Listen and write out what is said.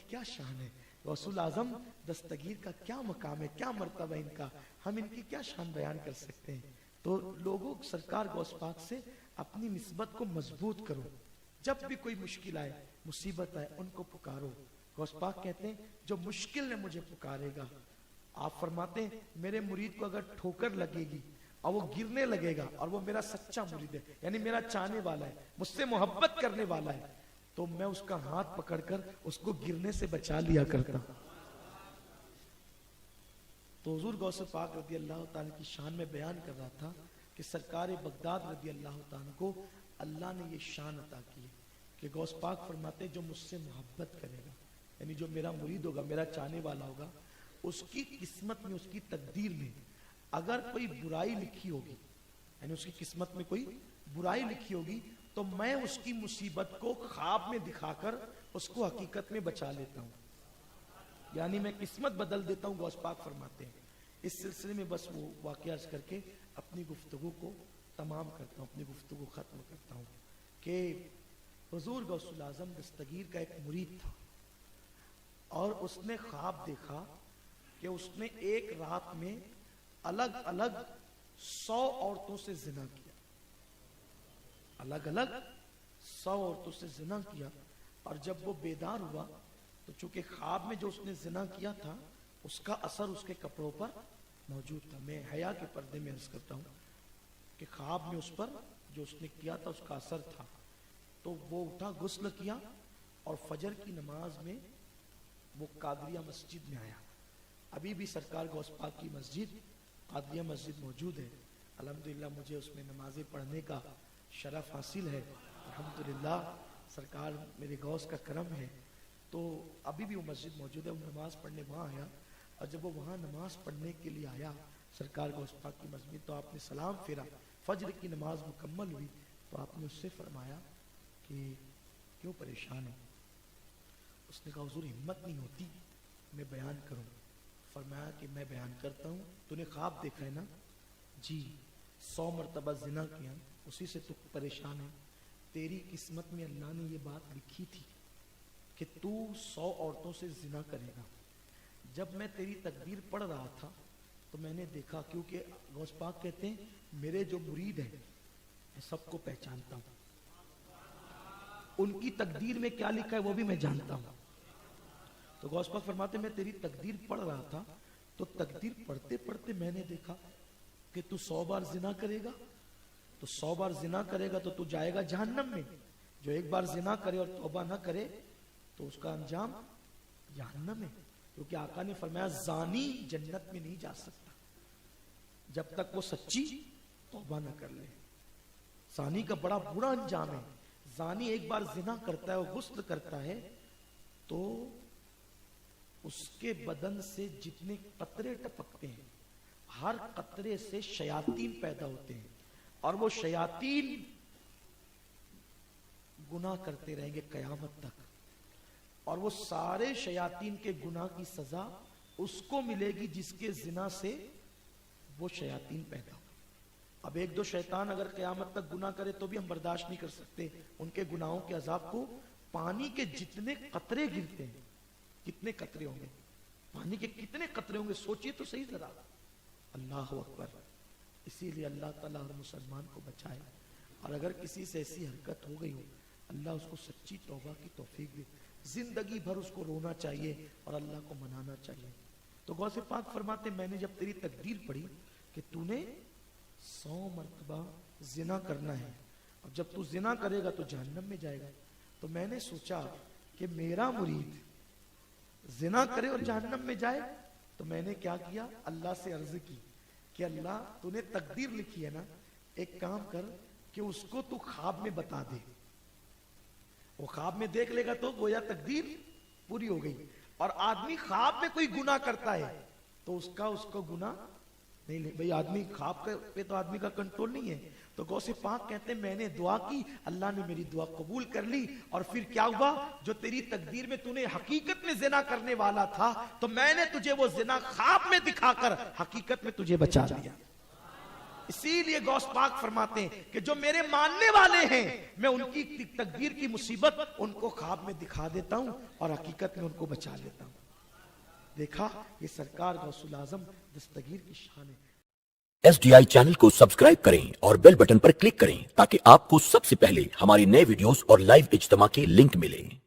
کیا شان ہے, غوث اعظم دستگیر کا کیا مقام ہے, کیا مرتبہ ان کا, ہم ان کی کیا شان بیان کر سکتے ہیں. تو لوگوں سرکار غوث پاک سے اپنی نسبت کو مضبوط کرو. جب بھی کوئی مشکل آئے, مصیبت آئے, ان کو پکارو. غوث پاک کہتے ہیں جو مشکل نے مجھے پکارے گا. آپ فرماتے ہیں میرے مرید کو اگر ٹھوکر لگے گی اور وہ گرنے لگے گا اور وہ میرا سچا مرید ہے, یعنی میرا چاہنے والا ہے, مجھ سے محبت کرنے والا ہے, تو میں اس کا ہاتھ پکڑ کر اس کو گرنے سے بچا لیا کرتا. تو حضور غوث پاک رضی اللہ تعالیٰ کی شان میں بیان کر رہا تھا کہ سرکار بغداد رضی اللہ تعالیٰ کو اللہ نے یہ شان عطا کی ہے کہ غوث پاک فرماتے جو مجھ سے محبت کرے گا, یعنی جو میرا مرید ہوگا, میرا چاہنے والا ہوگا, اس کی قسمت میں, اس کی تقدیر میں اگر کوئی برائی لکھی ہوگی, یعنی اس کی قسمت میں کوئی برائی لکھی ہوگی, تو میں اس کی مصیبت کو خواب میں دکھا کر اس کو حقیقت میں بچا لیتا ہوں, یعنی میں قسمت بدل دیتا ہوں. غوث پاک فرماتے ہیں اس سلسلے میں بس وہ واقعہ عرض کر کے اپنی گفتگو کو تمام کرتا ہوں, اپنی گفتگو ختم کرتا ہوں کہ حضور غوث اعظم دستگیر کا ایک مرید تھا اور اس نے خواب دیکھا کہ اس نے ایک رات میں الگ الگ 100 عورتوں سے زنا کیا, الگ الگ 100 عورتوں سے زنا کیا. اور جب وہ بیدار ہوا تو چونکہ خواب میں جو اس نے زنا کیا تھا اس کا اثر اس کے کپڑوں پر موجود تھا. میں حیا کے پردے میں عرض کرتا ہوں کہ خواب میں اس پر جو اس نے کیا تھا اس کا اثر تھا. تو وہ اٹھا, غسل کیا اور فجر کی نماز میں وہ قادریہ مسجد میں آیا. ابھی بھی سرکار غوث پاک کی مسجد قادریہ مسجد موجود ہے. الحمدللہ مجھے اس میں نمازیں پڑھنے کا شرف حاصل ہے. الحمدللہ سرکار میرے غوث کا کرم ہے. تو ابھی بھی وہ مسجد موجود ہے. وہ نماز پڑھنے وہاں آیا, اور جب وہ وہاں نماز پڑھنے کے لیے آیا سرکار غوث پاک کی مسجد, تو آپ نے سلام پھیرا. فجر کی نماز مکمل ہوئی تو آپ نے اس سے فرمایا کہ کیوں پریشان ہے؟ اس نے کہا حضور ہمت نہیں ہوتی میں بیان کروں. فرمایا کہ میں بیان کرتا ہوں. تو نے خواب دیکھا ہے نا؟ جی. 100 مرتبہ زنا کیا, اسی سے تو پریشان ہے. تیری قسمت میں اللہ نے یہ بات لکھی تھی کہ تو 100 عورتوں سے زنا کرے گا. جب میں تیری تقدیر پڑھ رہا تھا تو میں نے دیکھا, کیونکہ غوث پاک کہتے ہیں میرے جو مرید ہیں میں سب کو پہچانتا ہوں, ان کی تقدیر میں کیا لکھا ہے وہ بھی میں جانتا ہوں. تو غوث پاک فرماتے میں تیری تقدیر پڑھ رہا تھا تو تقدیر پڑھتے پڑھتے میں نے دیکھا کہ تو 100 بار زنا کرے گا, تو 100 بار زنا کرے گا تو تو جائے گا جہنم میں. جو ایک بار زنا کرے اور توبہ نہ کرے تو اس کا انجام جہنم ہے. کیونکہ آقا نے فرمایا زانی جنت میں نہیں جا سکتا جب تک وہ سچی توبہ نہ کر لے. زانی کا بڑا برا انجام ہے. زانی ایک بار زنا کرتا ہے اور غسل کرتا ہے تو اس کے بدن سے جتنے قطرے ٹپکتے ہیں ہر قطرے سے شیاطین پیدا ہوتے ہیں, اور وہ شیاطین گناہ کرتے رہیں گے قیامت تک, اور وہ سارے شیاطین کے گناہ کی سزا اس کو ملے گی جس کے زنا سے وہ شیاطین پیدا ہو. اب ایک دو شیطان اگر قیامت تک گناہ کرے تو بھی ہم برداشت نہیں کر سکتے ان کے گناہوں کے عذاب کو. پانی کے جتنے قطرے گرتے ہیں, کتنے قطرے ہوں گے, پانی کے کتنے قطرے ہوں گے, سوچئے تو صحیح ذرا. اللہ اکبر. اسی لیے اللہ تعالیٰ ہر مسلمان کو بچائے, اور اگر کسی سے ایسی حرکت ہو گئی ہو اللہ اس کو سچی توبہ کی توفیق دے. زندگی بھر اس کو رونا چاہیے اور اللہ کو منانا چاہیے. تو غوث پاک فرماتے میں نے جب تیری تقدیر پڑھی کہ تو نے 100 مرتبہ زنا کرنا ہے, اور جب تو زنا کرے گا تو جہنم میں جائے گا, تو میں نے سوچا کہ میرا مرید زنا کرے اور جہنم میں جائے, تو میں نے کیا کیا, اللہ سے عرض کی کہ اللہ تو نے تقدیر لکھی ہے نا, ایک کام کر کہ اس کو تو خواب میں بتا دے. وہ خواب میں دیکھ لے گا تو گویا تقدیر پوری ہو گئی. اور آدمی خواب میں کوئی گناہ کرتا ہے تو اس کو گناہ نہیں لے بھئی, آدمی خواب پہ تو آدمی کا کنٹرول نہیں ہے. تو غوث پاک کہتے ہیں میں نے دعا کی, اللہ نے میری دعا قبول کر لی, اور پھر کیا ہوا, جو تیری تقدیر میں تو نے حقیقت میں زنا کرنے والا تھا تو میں نے تجھے وہ زنا خواب میں دکھا کر حقیقت میں تجھے بچا لیا. اسی لیے غوث پاک فرماتے ہیں کہ جو میرے ماننے والے ہیں میں ان کی تقدیر کی مصیبت ان کو خواب میں دکھا دیتا ہوں اور حقیقت میں ان کو بچا لیتا ہوں. دیکھا یہ سرکار غوث الاعظم دستگیر کی شان ہے. SDI چینل کو سبسکرائب کریں اور بیل بٹن پر کلک کریں تاکہ آپ کو سب سے پہلے ہماری نئے ویڈیوز اور لائیو اجتماع کے لنک ملیں.